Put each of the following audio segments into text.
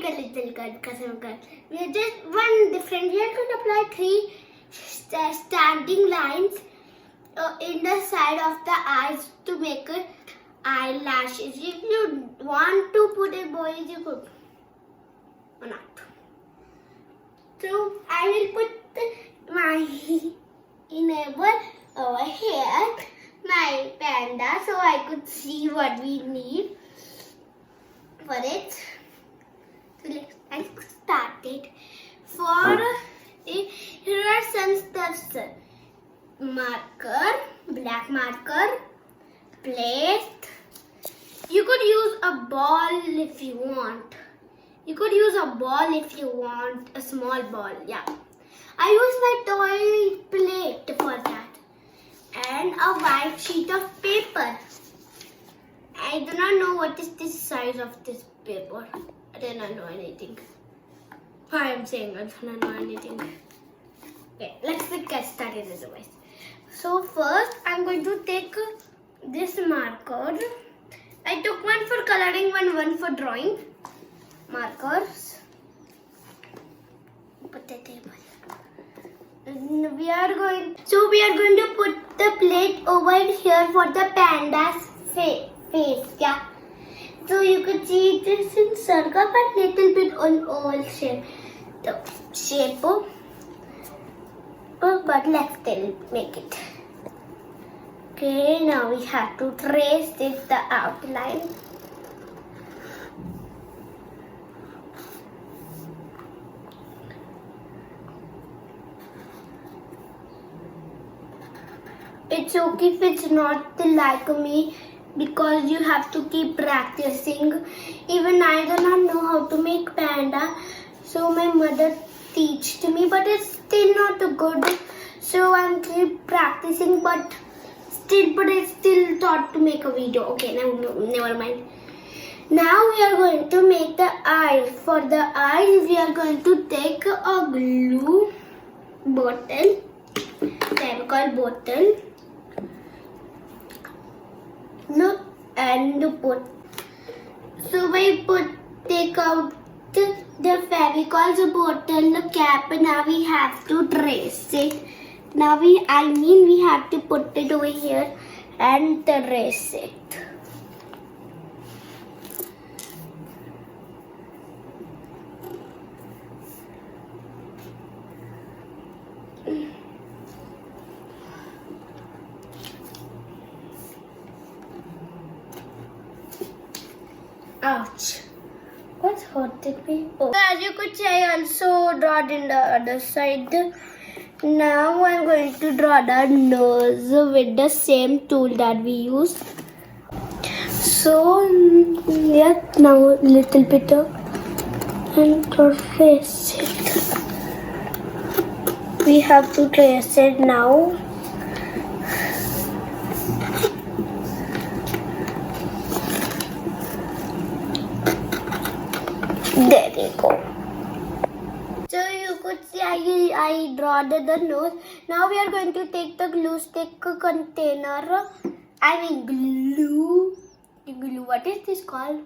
a little curve. We are just one different. We are going to apply 3 standing lines in the side of the eyes to make it eyelashes. If you want to put a boys, you could or not. So I will put my enable over here, my panda, so I could see what we need for it. So let's start it. For it, here are some steps: marker, black marker, plate. You could use a ball if you want. You could use a ball if you want a small ball. Yeah, I use my toy plate for that, and a white sheet of paper. I do not know what is the size of this paper. I do not know anything. I am saying I do not know anything. Okay, let's get started otherwise. So first I'm going to take this marker. I took one for coloring, one for drawing. Markers. Put the table. We are going to put the plate over here for the panda's face. Yeah. So you could see it is in circle but little bit on oval shape. The shape but let's still make it. Okay, now we have to trace it, the outline. It's okay if it's not like me, because you have to keep practicing. Even I do not know how to make panda, so my mother taught me, but it's still not good. So I'm keep practicing, but I still thought to make a video. Okay, now never mind. Now we are going to make the eyes. For the eyes, we are going to take a glue bottle, chemical bottle. No, and put. So we take out the Fevicol's bottle cap. Now we have to trace it. Now we have to put it over here and trace it. Ouch. What hurted me? Oh. As you could see, I also drawed in the other side. Now I'm going to draw the nose with the same tool that we used. So, yeah, now a little bit and trace it. We have to trace it now. There you go. So you could see I draw the nose. Now we are going to take the glue stick container. Glue. What is this called?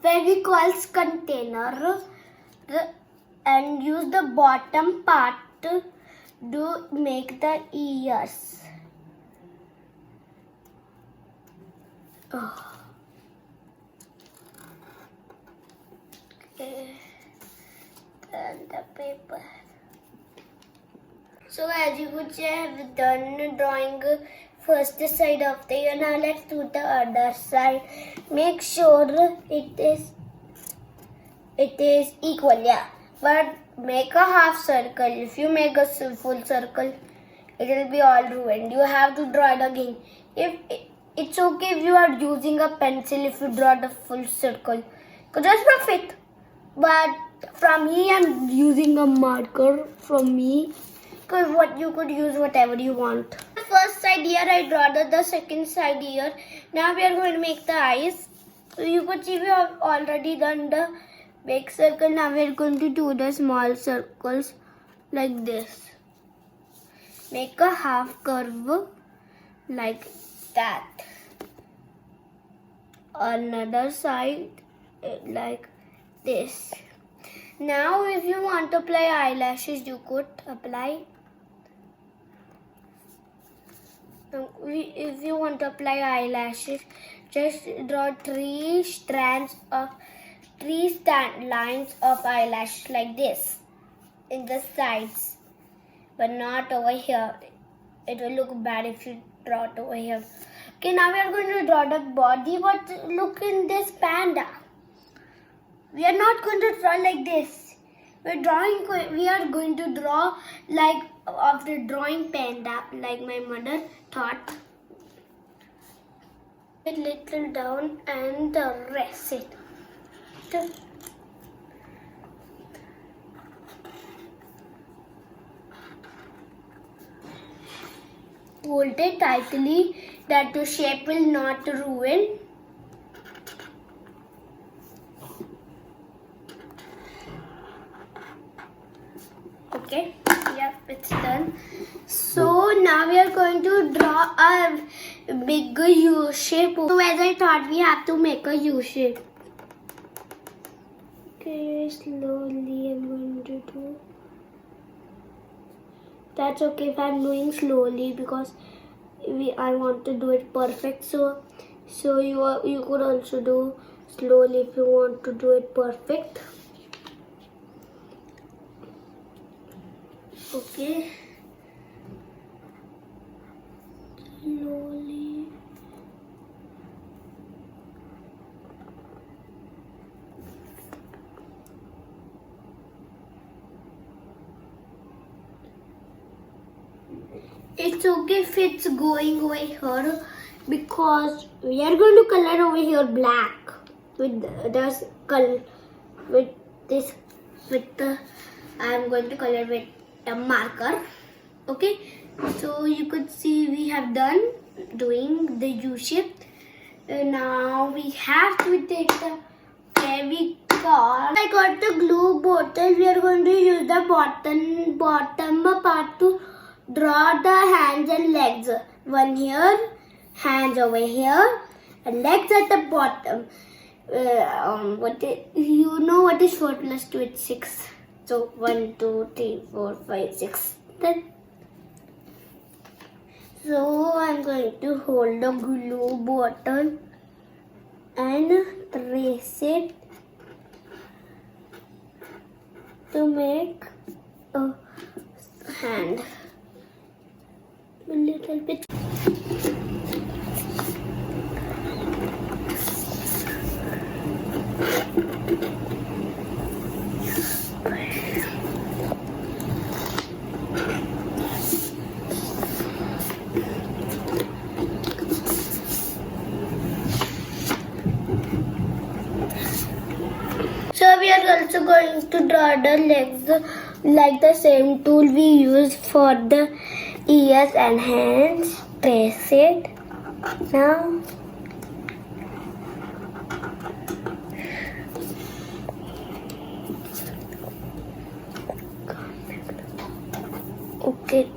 Fevicol's container. And use the bottom part to make the ears. Oh. And the paper. So as you could see, I have done drawing first side of the ear. Now let's do the other side. Make sure it is equal, yeah. But make a half circle. If you make a full circle, it will be all ruined. You have to draw it again. It's okay if you are using a pencil if you draw the full circle, because that's perfect. But from me, I'm using a marker from me, because you could use whatever you want. The first side here, I draw the second side here. Now we are going to make the eyes. So you could see we have already done the big circle. Now we are going to do the small circles like this. Make a half curve like that. Another side like this. Now if you want to apply eyelashes, you could apply. If you want to apply eyelashes, just draw three lines of eyelash like this in the sides, but not over here. It will look bad if you draw it over here. Okay, now we are going to draw the body, but look in this panda. We are not going to draw like this. We are going to draw like after drawing panda, like my mother taught. A little down and the rest it. Hold it tightly that the shape will not ruin. Okay, yep, it's done. So now we are going to draw a big U shape. So as I thought, we have to make a U shape. Okay, slowly I'm going to do. That's okay if I'm doing slowly because I want to do it perfect. So you could also do slowly if you want to do it perfect. Okay. Slowly. It's okay if it's going over here because we are going to color over here black with this color I'm going to color with a marker. Okay, so you could see we have done doing the U shape. Now we have to take the fevicol. I got the glue bottle. We are going to use the bottom part to draw the hands and legs. One here, hands over here, and legs at the bottom. You know what is 4 plus 2? It's 6. So 1, 2, 3, 4, 5, 6. Then. So I'm going to hold the glue bottle and trace it to make a hand. A little bit. So we are also going to draw the legs like the same tool we use for the ears and hands. Trace it now. Okay.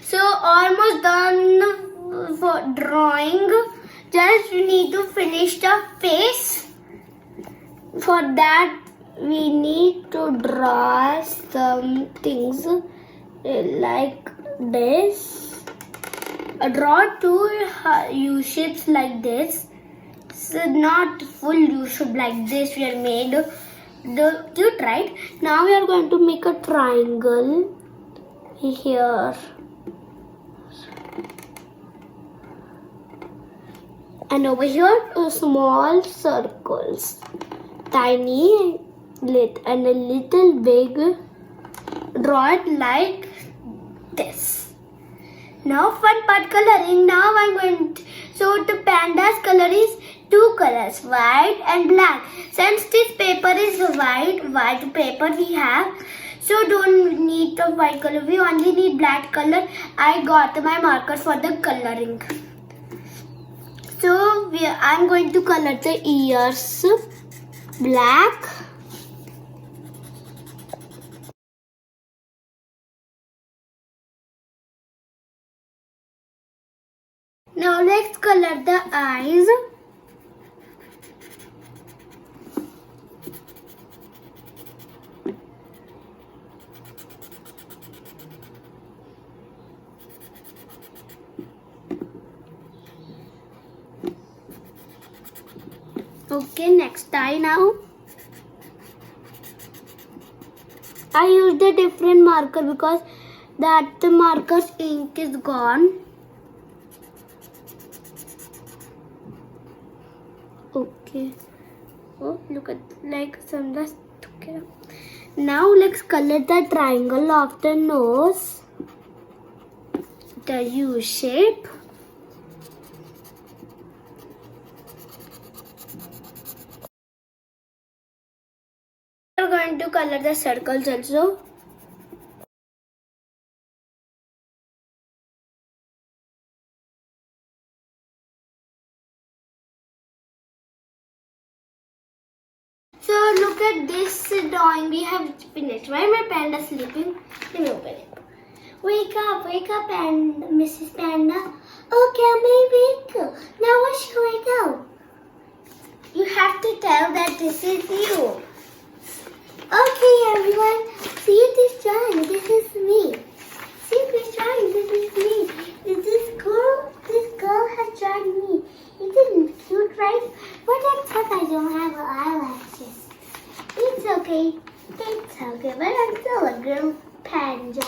So almost done for drawing. Just we need to finish the face. For that we need to draw some things like this. Draw two U shapes like this. So not full U shape like this we are made. You tried. Now we are going to make a triangle here. And over here, small circles, tiny and a little big. Draw it like this. Now fun part coloring. Now I'm going to, so the panda's color is 2 colors, white and black. Since this paper is white paper we have, so don't need the white color. We only need black color. I got my marker for the coloring. So I'm going to color the ears black. Now let's color the eyes. Okay, next eye now. I used a different marker because the marker's ink is gone. Okay. Oh, look at like some just took it up. Now let's color the triangle of the nose. The U shape. We're going to color the circles also. So look at this drawing we have finished. Why my panda sleeping? Let me open it. Wake up, and Mrs. Panda. Okay, I wake up. Now where should I go? You have to tell that this is you. Okay, everyone. See this drawing. This is me. See this drawing. This is me. This girl has drawn me. Isn't it cute, right? But except I don't have eyelashes. It's okay. It's okay. But I'm still a girl panda.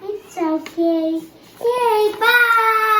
It's okay. Yay, bye!